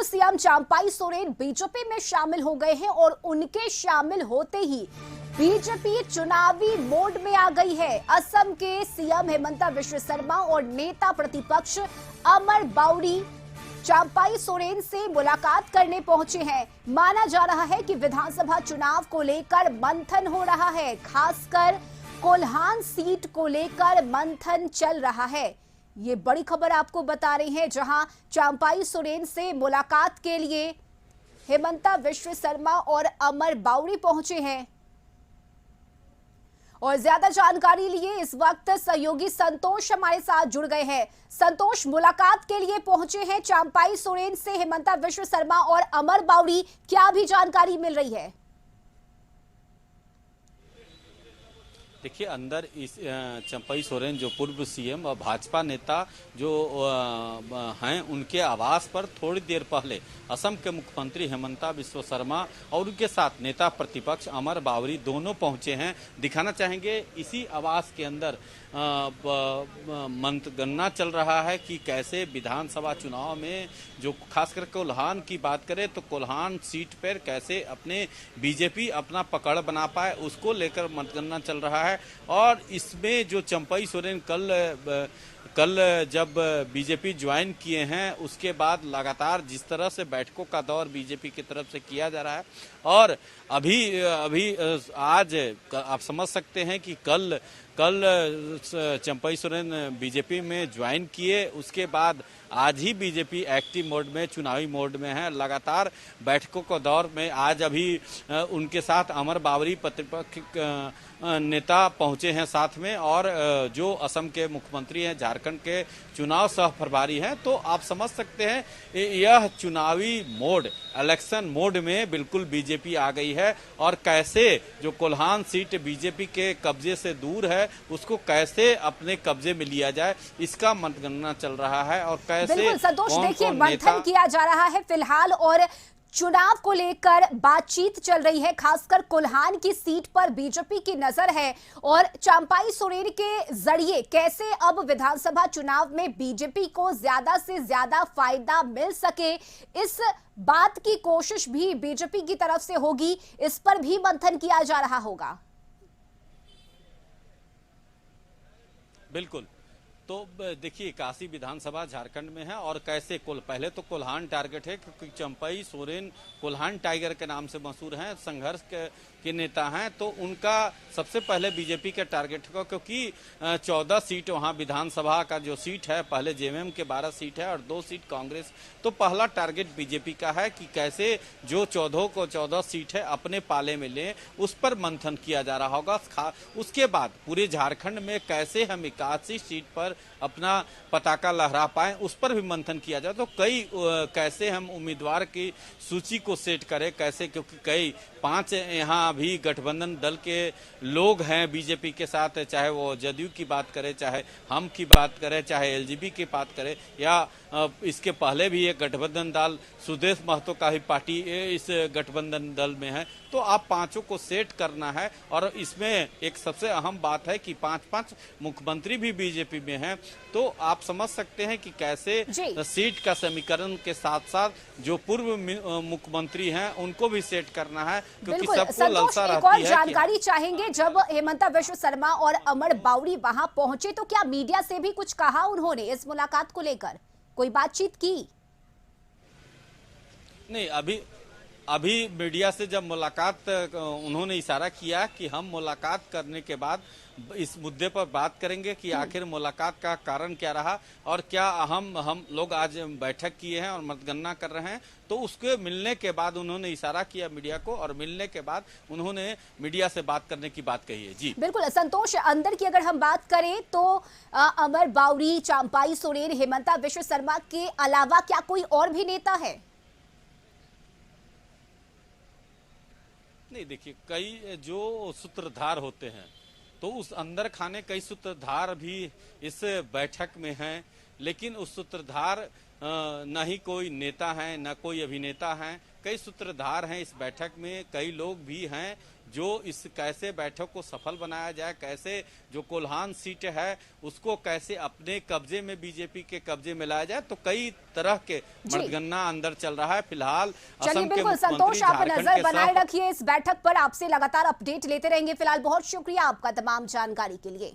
CM Champai Soren BJP में शामिल हो गए हैं और उनके शामिल होते ही बीजेपी चुनावी मोड में आ गई है। असम के सीएम हेमंता बिश्व शर्मा और नेता प्रतिपक्ष अमर बाउरी चंपाई सोरेन से मुलाकात करने पहुंचे हैं। माना जा रहा है कि विधानसभा चुनाव को लेकर मंथन हो रहा है, खासकर कोल्हान सीट को लेकर मंथन चल रहा है। ये बड़ी खबर आपको बता रहे हैं, जहां चंपाई सोरेन से मुलाकात के लिए हेमंता बिश्व शर्मा और अमर बाउरी पहुंचे हैं। और ज्यादा जानकारी लिए इस वक्त सहयोगी संतोष हमारे साथ जुड़ गए हैं। संतोष, मुलाकात के लिए पहुंचे हैं चंपाई सोरेन से हेमंता बिश्व शर्मा और अमर बाउरी, क्या भी जानकारी मिल रही है? देखिए, अंदर इस चंपाई सोरेन जो पूर्व सीएम और भाजपा नेता जो हैं, उनके आवास पर थोड़ी देर पहले असम के मुख्यमंत्री हेमंता बिश्व शर्मा और उनके साथ नेता प्रतिपक्ष अमर बावरी दोनों पहुंचे हैं। दिखाना चाहेंगे इसी आवास के अंदर मतगणना चल रहा है कि कैसे विधानसभा चुनाव में जो खासकर कोल्हान की बात करें तो कोल्हान सीट पर कैसे अपने बीजेपी अपना पकड़ बना पाए, उसको लेकर मतगणना चल रहा है। और इसमें जो चंपाई सोरेन कल जब बीजेपी ज्वाइन किए हैं, उसके बाद लगातार जिस तरह से बैठकों का दौर बीजेपी की तरफ से किया जा रहा है और अभी आज आप समझ सकते हैं कि कल चंपाई सोरेन बीजेपी में ज्वाइन किए, उसके बाद आज ही बीजेपी एक्टिव मोड में, चुनावी मोड में है। लगातार बैठकों के दौर में आज अभी उनके साथ अमर बावरी प्रतिपक्ष नेता पहुंचे हैं साथ में, और जो असम के मुख्यमंत्री हैं, झारखंड के चुनाव सह प्रभारी हैं। तो आप समझ सकते हैं यह चुनावी मोड, इलेक्शन मोड में बिल्कुल बीजेपी आ गई है। और कैसे जो कोल्हान सीट बीजेपी के कब्जे से दूर है, उसको कैसे अपने कब्जे में लिया जाए, इसका मतगणना चल रहा है। और कैसे संतोष, देखिए मंथन किया जा रहा है फिलहाल और चुनाव को लेकर बातचीत चल रही है। खासकर कोल्हान की सीट पर बीजेपी की नजर है और चंपाई सोरेन के जरिए कैसे अब विधानसभा चुनाव में बीजेपी को ज्यादा से ज्यादा फायदा मिल सके, इस बात की कोशिश भी बीजेपी की तरफ से होगी। इस पर भी मंथन किया जा रहा होगा। बिल्कुल। तो देखिए, काशी विधानसभा झारखंड में है और कैसे पहले तो कोल्हान टारगेट है, क्योंकि चंपाई सोरेन कोल्हान टाइगर के नाम से मशहूर हैं, संघर्ष के नेता हैं। तो उनका सबसे पहले बीजेपी के टारगेट को, क्योंकि 14 सीट वहां विधानसभा का जो सीट है, पहले जेएमएम के 12 सीट है और 2 सीट कांग्रेस। तो पहला टारगेट बीजेपी का है कि कैसे जो 14 सीट है अपने पाले में लें, उस पर मंथन किया जा रहा होगा। उसके बाद पूरे झारखंड में कैसे हम 81 सीट पर अपना पताका लहरा पाए, उस पर भी मंथन किया जाए। तो कैसे हम उम्मीदवार की सूची को सेट करें, कैसे, क्योंकि कई 5 यहाँ भी गठबंधन दल के लोग हैं बीजेपी के साथ, चाहे वो जदयू की बात करें, चाहे हम की बात करें, चाहे एलजेपी की बात करें, या इसके पहले भी एक गठबंधन दल सुदेश महतो का ही पार्टी इस गठबंधन दल में है। तो आप 5 को सेट करना है। और इसमें एक सबसे अहम बात है कि 5 मुख्यमंत्री भी बीजेपी में हैं। तो आप समझ सकते हैं कि कैसे सीट का समीकरण के साथ साथ जो पूर्व मुख्यमंत्री हैं उनको भी सेट करना है, क्योंकि सबको ललसा रहती है। जानकारी चाहेंगे, जब हेमंता बिश्व शर्मा और अमर बाउरी वहां पहुंचे तो क्या मीडिया से भी कुछ कहा उन्होंने इस मुलाकात को लेकर? कोई बातचीत की? नहीं, अभी मीडिया से जब मुलाकात, उन्होंने इशारा किया कि हम मुलाकात करने के बाद इस मुद्दे पर बात करेंगे कि आखिर मुलाकात का कारण क्या रहा और क्या हम लोग आज बैठक किए हैं और मतगणना कर रहे हैं। तो उसके मिलने के बाद उन्होंने इशारा किया मीडिया को, और मिलने के बाद उन्होंने मीडिया से बात करने की बात कही है। जी बिल्कुल संतोष, अंदर की अगर हम बात करें तो अमर बाउरी, चंपाई सोरेन, हेमंता बिश्व शर्मा के अलावा क्या कोई और भी नेता है? नहीं, देखिए, कई जो सूत्रधार होते हैं, तो उस अंदर खाने कई सूत्रधार भी इस बैठक में हैं, लेकिन उस सूत्रधार न ही कोई नेता है, न कोई अभिनेता है। कई सूत्रधार हैं इस बैठक में, कई लोग भी हैं जो इस कैसे बैठक को सफल बनाया जाए, कैसे जो कोल्हान सीट है उसको कैसे अपने कब्जे में, बीजेपी के कब्जे में लाया जाए। तो कई तरह के मतगणना अंदर चल रहा है फिलहाल। चलिए बिल्कुल संतोष, आप नजर बनाए रखिए इस बैठक पर, आपसे लगातार अपडेट लेते रहेंगे। फिलहाल बहुत शुक्रिया आपका तमाम जानकारी के लिए।